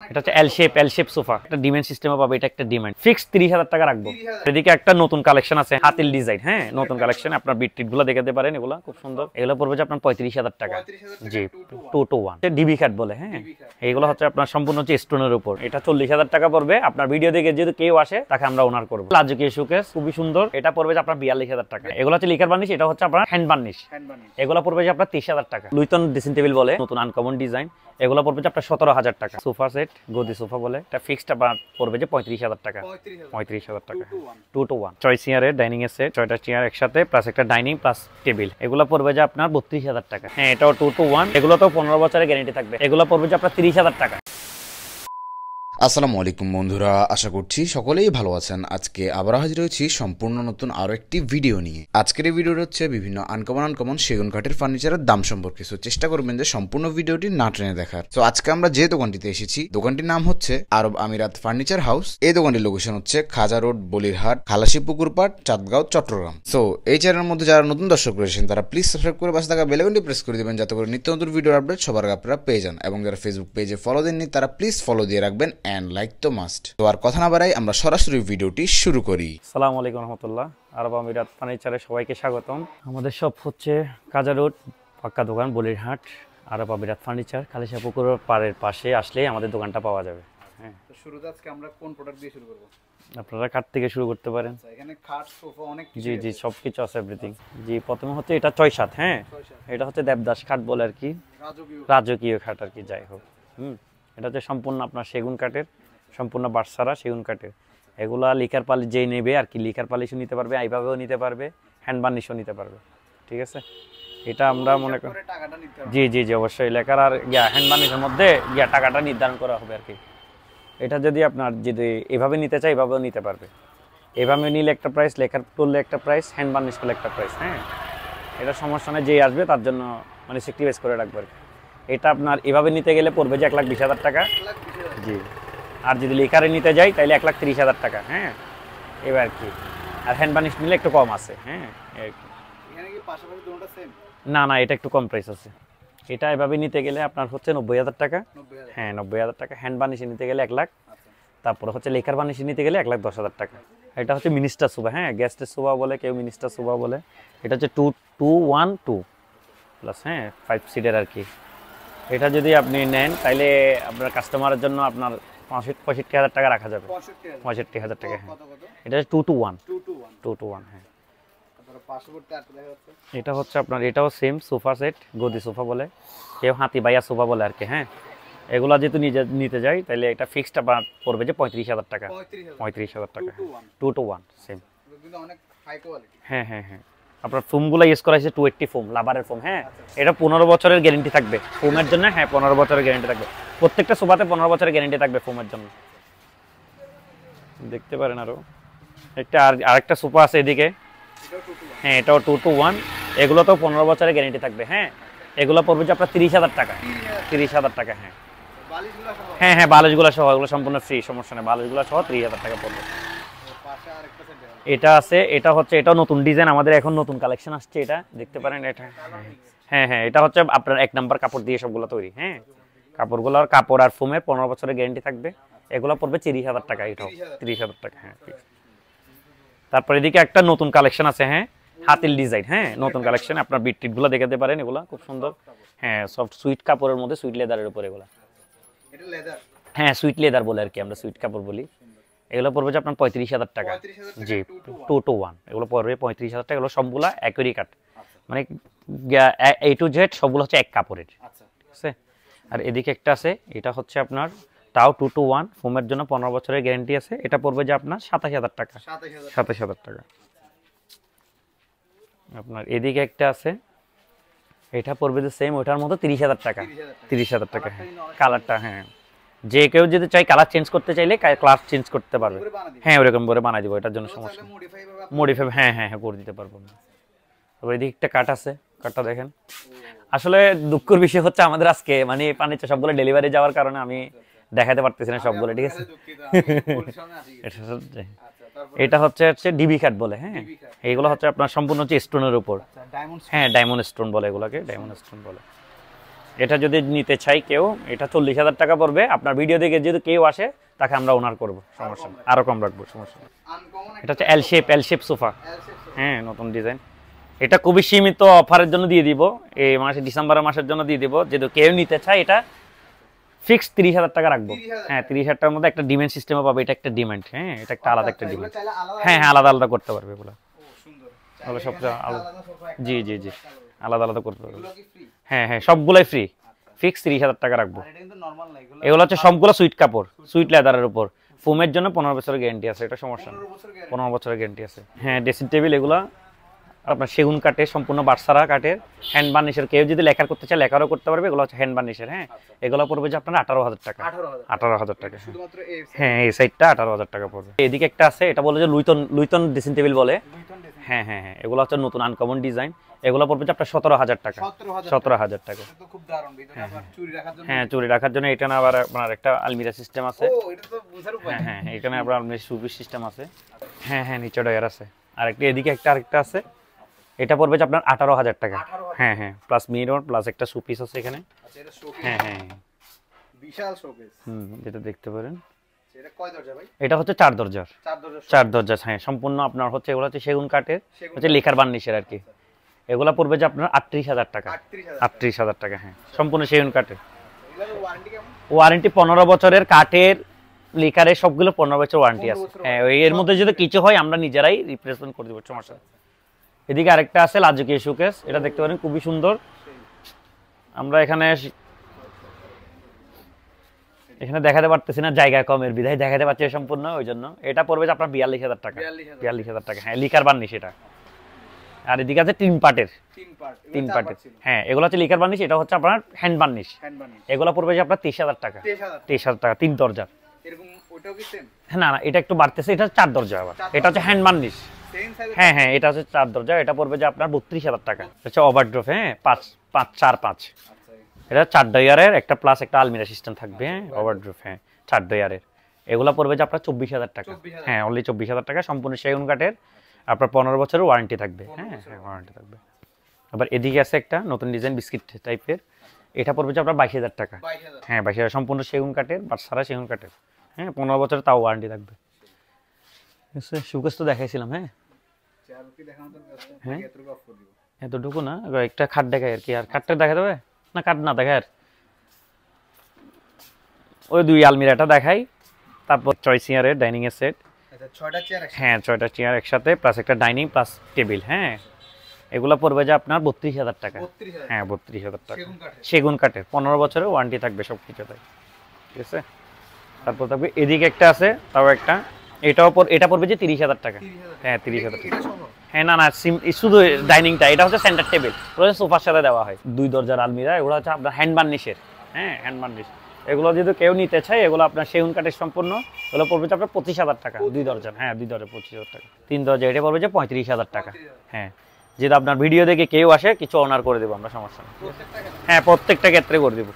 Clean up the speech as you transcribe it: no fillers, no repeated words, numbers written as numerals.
এটা হচ্ছে এল shape sofa, একটা ডিমেন্ড সিস্টেমে পাবে। এটা একটা ডিমেন্ড ফিক্স 30,000 টাকা রাখবো। এদিকে একটা নতুন কালেকশন আছে হাতিল ডিজাইন, হ্যাঁ নতুন কালেকশন, আপনার বিট্রিট গুলো দেখাতে পারেন, এগুলো খুব সুন্দর। এগুলো পড়বে যে আপনার 35,000 টাকা। জি 2 to 1 ডিবি কাট বলে, হ্যাঁ এগুলো হচ্ছে আপনার সম্পূর্ণ হচ্ছে স্টোনের উপর। এটা 40,000 টাকা পড়বে। আপনার ভিডিও দেখে যদি কেউ আসে তাকে আমরা ওনার করবো। রাজকীয় শোকেস খুবই সুন্দর, এটা পড়বে যে আপনার 42,000 টাকা। এগুলো হচ্ছে লিকার বার্নিশ, এটা হচ্ছে আপনার হ্যান্ড বার্নিশ। এগুলো পড়বে যে আপনার 30,000 টাকা। লুইটন ড্রেসিং টেবিল বলে, নতুন আনকমন ডিজাইন, এগুলো পড়বে যে আপনার 17,000 টাকা। সোফা সেট গদি সোফা বলে, এটা ফিক্সড আপনার পড়বে যে 35,000 টাকা। 35,000 টাকা 2 to 1 ছয় চেয়ারের ডাইনিং এর সেট, 6টা চেয়ার একসাথে প্লাস একটা ডাইনিং প্লাস টেবিল, এগুলো পড়বে যে আপনার 32,000 টাকা। হ্যাঁ এটাও 2 to 1, এগুলো তো 15 বছরের গ্যারান্টি থাকবে। এগুলো পড়বে যে আপনার 30,000 টাকা। আসসালামু আলাইকুম বন্ধুরা, আশা করছি সকলেই ভালো আছেন। আজকে আবার হাজির হয়েছি সম্পূর্ণ নতুন আরো একটি ভিডিও নিয়ে। আজকের এই ভিডিওটা হচ্ছে বিভিন্ন আনকমন সেগুন কাঠের ফার্নিচারের দাম সম্পর্কে। সো চেষ্টা করবেন যে সম্পূর্ণ ভিডিওটি না টেনে দেখার। তো আজকে আমরা যে দোকানটিতে এসেছি, দোকানটির নাম হচ্ছে আরব আমিরাত ফার্নিচার হাউস। এই দোকানটির লোকেশন হচ্ছে খাজা রোড, বলিরহাট, খালাসি পুকুরপাড়, চাঁদগাঁও, চট্টগ্রাম। সো এই চ্যানেলের মধ্যে যারা নতুন দর্শক রয়েছেন তারা প্লিজ সাবস্ক্রাইব করে পাশে থাকা বেল আইকনটি প্রেস করে দিবেন, যাতে করে নিত্য নতুন ভিডিওর আপডেট সবার আগে আপনারা পেয়ে যান। এবং যারা ফেসবুক পেজে ফলো দেননি তারা প্লিজ ফলো দিয়ে রাখবেন এন্ড লাইক তো মাস্ট। তো আর কথা না বাড়াই আমরা সরাসরি ভিডিওটি শুরু করি। আসসালামু আলাইকুম রহমতুল্লাহ। আরব আমিরাত ফার্নিচারে সবাইকে স্বাগতম। আমাদের সব হচ্ছে কাজা রোড, পাক্কা দোকান, বলিরহাট, আরব আমিরাত ফার্নিচার। খালিশা পুকুর পাড়ের পাশে আসলেই আমাদের দোকানটা পাওয়া যাবে। হ্যাঁ, তো শুরুতে আজকে আমরা কোন প্রোডাক্ট দিয়ে শুরু করব? আপনারা খাট থেকে শুরু করতে পারেন। এখানে খাট, সোফা অনেক কিছু। জি জি সবকিছু আছে, এভরিথিং। জি প্রথমে হচ্ছে এটা 6-7, হ্যাঁ এটা হচ্ছে দেবদাস খাট বলে আর কি, রাজকীয় খাট আর কি, যাই হোক। এটা হচ্ছে সম্পূর্ণ আপনার সেগুন কাঠের, সম্পূর্ণ বাটসারা সেগুন কাঠের। এগুলা লিকার পালিশ যেই নেবে আর কি, লিকার পালিশও নিতে পারবে, এইভাবেও নিতে পারবে, হ্যান্ড বার্নিশও নিতে পারবে। ঠিক আছে, এটা আমরা মনে করি জি জি জি অবশ্যই লেখার আর হ্যান্ড বার্নিশের মধ্যে টাকাটা নির্ধারণ করা হবে আর কি। এটা যদি আপনার যদি এভাবে নিতে চাই এভাবেও নিতে পারবে। এভাবে নিলে একটা প্রাইস, লেখার করলে একটা প্রাইস, হ্যান্ড বার্নিশ করলে একটা প্রাইস। হ্যাঁ এটা সমস্যা নেই, যেই আসবে তার জন্য মানে সেক্রিফাইস করে রাখবে আর কি। এটা আপনার এভাবে নিতে গেলে পড়বে যে 1,20,000 টাকা। জি, আর যদি লিকারে নিতে যাই তাহলে 1,30,000 টাকা। হ্যাঁ এবার আর কি, আর হ্যান্ড বার্নিশ নিলে একটু কম আছে। হ্যাঁ না না, এটা একটু কম প্রাইস আছে। এটা এভাবে নিতে গেলে আপনার হচ্ছে 90,000 টাকা। হ্যাঁ 90,000 টাকা। হ্যান্ড বার্নিশে নিতে গেলে 1 লাখ, তারপর হচ্ছে লেখার বার্নিশে নিতে গেলে 1,10,000 টাকা। এটা হচ্ছে মিনিস্টার সোফা, হ্যাঁ গেস্টের সোফা বলে, কেউ মিনিস্টার সোফা বলে। এটা হচ্ছে 212 প্লাস, হ্যাঁ 5 সিটের আর কি। এটা যদি আপনি নেন তাহলে আপনার কাস্টমারের জন্য আপনার 65,000 টাকা রাখা যাবে। 65,000 টাকা। হ্যাঁ এটা হচ্ছে 2 to 1। হ্যাঁ এটা হচ্ছে আপনার, এটাও সেম সোফা সেট, গদি সোফা বলে, কেউ হাতি বাইয়া সোফা বলে আর কি। হ্যাঁ এগুলা যেহেতু নিতে যাই তাহলে এটা ফিক্সড আপনার পড়বে যে 35,000 টাকা। 35,000 টাকা 2 to 1 সেম। হ্যাঁ হ্যাঁ হ্যাঁ, আপনার ফোমগুলো ইউজ করা হয়েছে 280 ফোম, লাভারের ফোম। হ্যাঁ এটা 15 বছরের গ্যারেন্টি থাকবে ফোমের জন্য। হ্যাঁ 15 বছরের গ্যারেন্টি থাকবে, প্রত্যেকটা সোফাতে 15 বছরের গ্যারেন্টি থাকবে ফোমের জন্য। দেখতে পারেন আরো একটা আরেকটা সোফা আছে এদিকে। হ্যাঁ এটাও 2 to 1, এগুলো তো 15 বছরের গ্যারেন্টি থাকবে। হ্যাঁ এগুলো পড়বে যে আপনার 30,000 টাকা। 30,000 টাকা। হ্যাঁ হ্যাঁ হ্যাঁ বালিশগুলো সহ, এগুলো সম্পূর্ণ ফ্রি, সমস্যা নেই, বালিশগুলো সহ 30,000 টাকা পড়বে। এটা আছে, এটা হচ্ছে, এটাও নতুন ডিজাইন, আমাদের এখন নতুন কালেকশন আসছে, এটা দেখতে পারেন। এটা হ্যাঁ হ্যাঁ এটা হচ্ছে আপনার 1 নাম্বার কাপড় দিয়ে সবগুলো তৈরি। হ্যাঁ কাপড়গুলোর কাপড় আর ফোমের 15 বছরের গ্যারেন্টি থাকবে। এগুলো পড়বে 30,000 টাকা। এটাও 30,000 টাকা। হ্যাঁ তারপর এদিকে একটা নতুন কালেকশন আছে, হ্যাঁ হাতিল ডিজাইন। হ্যাঁ নতুন কালেকশন, আপনার বিট্রিট গুলো দেখাতে পারেন, এগুলা খুব সুন্দর। হ্যাঁ সফট সুইট কাপড়ের মধ্যে, সুইট লেদারের উপর এগুলা। হ্যাঁ সুইট লেদার বলে আর কি, আমরা সুইট কাপড় বলি। এগুলো পড়বে যে আপনার 35,000 টাকা। জি 2 to 1 এগুলো পড়বে 35,000 টাকা। এগুলো সবগুলা একই কাট, মানে A to Z সবগুলো হচ্ছে এক কাপড়ের। ঠিক আছে, আর এদিকে একটা আছে, এটা হচ্ছে আপনার তাও 2 to 1 ফোমের জন্য 15 বছরের গ্যারেন্টি আছে। এটা পড়বে যে আপনার 27,000 টাকা। 27,000 টাকা। আপনার এদিকে একটা আছে, এটা পড়বে যে সেম ওটার মতো 30,000 টাকা। 30,000 টাকা। হ্যাঁ কালারটা, হ্যাঁ যে কেউ যদি চাই কালার চেঞ্জ করতে চাইলে কালার চেঞ্জ করতে পারবে। হ্যাঁ ওরকম করে বানাই দিব, এটার জন্য সমস্যা নেই, মডিফাই হ্যাঁ হ্যাঁ হ্যাঁ করে দিতে পারবো। তবে এদিকে একটা কাঠ আছে, কাঠটা দেখেন। আসলে দুঃখের বিষয় হচ্ছে আমাদের আজকে মানে ফার্নিচার সবগুলো ডেলিভারি যাওয়ার কারণে আমি দেখাতে পারতেছি না সবগুলো। ঠিক আছে, এটা হচ্ছে ডিবি কাট বলে। হ্যাঁ এইগুলো হচ্ছে আপনার সম্পূর্ণ হচ্ছে স্টোনের উপর। হ্যাঁ ডায়মন্ড স্টোন বলে এগুলোকে, ডায়মন্ড স্টোন বলে। এটা যদি নিতে চাই কেউ, এটা 40,000 টাকা পড়বে। আপনার ভিডিও দেখে যদি কেউ আসে তাকে আমরা ওনার করবো, সমস্যা নেই, আরো কম রাখবো, সমস্যা নেই। আনকমন এটা হচ্ছে এল শেপ সোফা, এল শেপ হ্যাঁ নতুন ডিজাইন। এটা খুবই সীমিত অফারের জন্য দিয়ে দিব, এই মাসে ডিসেম্বরের মাসের জন্য দিয়ে দিব। যদি কেউ নিতে চায় এটা ফিক্স 30,000 টাকা রাখবো। 30,000 হ্যাঁ 30,000 টাকার মধ্যে একটা ডিমান্ড সিস্টেমে পাবে। এটা একটা ডিমান্ড, হ্যাঁ এটা একটা আলাদা একটা ডিমান্ড। চাইলে আলাদা হ্যাঁ হ্যাঁ আলাদা আলাদা করতে পারবে এগুলো। ও সুন্দর। তাহলে সবটা আলাদা, আলাদা সোফা একটা জি জি জি আলাদা আলাদা করতে পারবে। এগুলো কি ফ্রি? হ্যাঁ হ্যাঁ সবগুলাই ফ্রি, ফিক্স 30,000 টাকা রাখবো। আর এটা কিন্তু নরমাল না, এগুলো এগুলো হচ্ছে সবগুলো সুইট কাপড়, সুইট লেদারের উপর। ফোমের জন্য 15 বছরের গ্যারান্টি আছে, এটা সমস্যা নেই, 15 বছর গ্যারান্টি। 15 বছরের গ্যারান্টি আছে। হ্যাঁ ড্রেসিং টেবিল এগুলো আপনার সেগুন কাঠের, সম্পূর্ণ বার্সারা কাঠের, হ্যান্ড বার্নিশের। কেউ যদি লেখার করতে চায় লেখারও করতে পারবে। এগুলো হচ্ছে হ্যান্ড বার্নিশের। হ্যাঁ এগুলো পড়বে যে আপনার 18,000 টাকা। 18,000 18,000 টাকা, হ্যাঁ। শুধুমাত্র এই হ্যাঁ এই সাইডটা 18,000 টাকা পড়বে। এদিকে একটা আছে, এটা বলে যে লুইতন ড্রেসিং টেবিল বলে। দুইটন ডিজাইন। হ্যাঁ হ্যাঁ হ্যাঁ এগুলো হচ্ছে নতুন আনকমন ডিজাইন। এগুলো পড়বে যে আপনার 17,000 টাকা। 17,000 টাকা। এটা তো খুব দারুণ, ভিতরে আপনার চুরি রাখার জন্য। হ্যাঁ চুরি রাখার জন্য। এটা না আবার আপনার একটা আলমিরা সিস্টেম আছে। ও এটা তো বুঝার উপায় হ্যাঁ নেই। হ্যাঁ এখানে আবার আলমিরা সুপিস সিস্টেম আছে। হ্যাঁ হ্যাঁ নিচে ডয়ার আছে। আরেকটা এদিকে আরেকটা আছে, এটা পড়বে যে আপনার 18,000 টাকা। 18,000 হ্যাঁ হ্যাঁ প্লাস মিরর প্লাস একটা সুপিস আছে এখানে। আচ্ছা এটা শোকেস, হ্যাঁ হ্যাঁ বিশাল শোকেস। যেটা দেখতে পারেন। এটা কয় দরজা ভাই? এটা হচ্ছে 4 দরজার। 4 দরজা। 4 দরজা, হ্যাঁ সম্পূর্ণ আপনার হচ্ছে এগুলো হচ্ছে সেগুন কাঠের, সেগুন হচ্ছে লেখার বার্নিশের আর কি। এগুলা পড়বে যে আপনার 38,000 টাকা। 38,000 38,000 টাকা, হ্যাঁ সম্পূর্ণ সেগুন কাঠের। এগুলোর ওয়ারেন্টি কেমন? ওয়ারেন্টি 15 বছরের, কাঠের লিকারের সবগুলো 15 বছর ওয়ারেন্টি 15 আছে। বছর হ্যাঁ এর মধ্যে যদি কিছু হয় আমরা নিজেরাই রিপ্লেসমেন্ট করে দেবো, সমস্যা নেই। এদিকে আরেকটা আছে লাজুকিয়া শোকেস, এটা দেখতে পারেন খুবই সুন্দর। আমরা এখানে দেখাতে পারতেছি না, জায়গা কমের বিধায় দেখাতে পারছি সম্পূর্ণ, ওই জন্য। এটা পড়বে যে আপনার 42,000 টাকা। 42,000 টাকা, হ্যাঁ লিকার বার্নিশ এটা। আর এদিকে আছে 3 পার্টের। 3 পার্ট। হ্যাঁ এগুলো হচ্ছে লিকার বার্নিশ, এটা হচ্ছে আপনার হ্যান্ড বার্নিশ। হ্যান্ড বার্নিশ এগুলো পড়বে যে আপনার 23,000 টাকা। 23,000 23,000 টাকা 3 দরজার। এরকম ওটাও কি সেম? হ্যাঁ না না এটা একটু বাড়তেছে, এটা 4 দরজা আবার। এটা হচ্ছে হ্যান্ড বার্নিশ। Same size? হ্যাঁ হ্যাঁ এটা হচ্ছে 4 দরজা। এটা পড়বে যে আপনার 32,000 টাকা। হচ্ছে ওভারড্রপ, হ্যাঁ 4-5 আচ্ছা এটা 4 ডয়ারের একটা প্লাস একটা আলমিরা সিস্টেম থাকবে। হ্যাঁ ওভারড্রপ, হ্যাঁ 4 ডয়ারের। এগুলা পড়বে যে আপনার 24,000 টাকা। 24,000 হ্যাঁ অনলি 24,000 টাকা, সম্পূর্ণ সেগুন কাঠের। আপনার 15 বছরের ওয়ারেন্টি থাকবে। হ্যাঁ হ্যাঁ ওয়ারেন্টি থাকবে। আবার এদিকে আছে একটা নতুন ডিজাইন বিস্কিট টাইপের, এটা পড়বে যে আপনার 22,000 টাকা। 22,000 হ্যাঁ 22,000 সম্পূর্ণ সেগুন কাঠের, বাচ্চারা সেগুন কাঠের। হ্যাঁ 15 বছরের তাও ওয়ারেন্টি থাকবে। সুকেস তো দেখাইছিলাম। হ্যাঁ চেয়ার কি দেখানো তো ব্যস্ত? হ্যাঁ। এতটুকু অফ করে দিব। এতটুকু না, এবার একটা খাট দেখায় আর কি। আর খাটটা দেখা দেবে না? খাট না দেখায় আর ওই 2 আলমিরাটা দেখাই। তারপর 6 চেয়ারের ডাইনিং এর সেট। আচ্ছা 6টা চেয়ার একসাথে? হ্যাঁ 6টা চেয়ার একসাথে প্লাস একটা ডাইনিং প্লাস টেবিল। হ্যাঁ এগুলো পড়বে যে আপনার 32,000 টাকা। 32,000 হ্যাঁ 32,000 টাকা সেগুন কাঠের? সেগুন কাঠের, 15 বছরের ওয়ারেন্টি থাকবে সব কিছুতে, ঠিক আছে। তারপর থাকবে এদিকে একটা আছে, তাও একটা, এটা পড়বে যে 30,000 টাকা। 30,000 হ্যাঁ 30,000 টাকা। এটা সহ? হ্যাঁ না না শুধু ডাইনিংটা, এটা হচ্ছে সেন্টার টেবিল, ওটা সোফার সাথে দেওয়া হয়। 2 দরজার আলমিরা, এগুলো হচ্ছে আপনার হ্যান্ড বার্নিশের। হ্যাঁ হ্যান্ড বার্নিশ। এগুলো যদি কেউ নিতে চায়, এগুলো আপনার সেগুন কাঠের সম্পূর্ণ, এগুলো পড়বে যে আপনার 25,000 টাকা। 2 দরজার, হ্যাঁ 2 দরজা 25,000 টাকা। 3 দরজা এটা পড়বে যে 35,000 টাকা। হ্যাঁ যদি আপনার ভিডিও দেখে কেউ আসে কিছু অনার করে দেবো আমরা, সমস্যা নেই। প্রত্যেকটা ক্ষেত্রে? হ্যাঁ প্রত্যেকটা ক্ষেত্রে করে দেবো।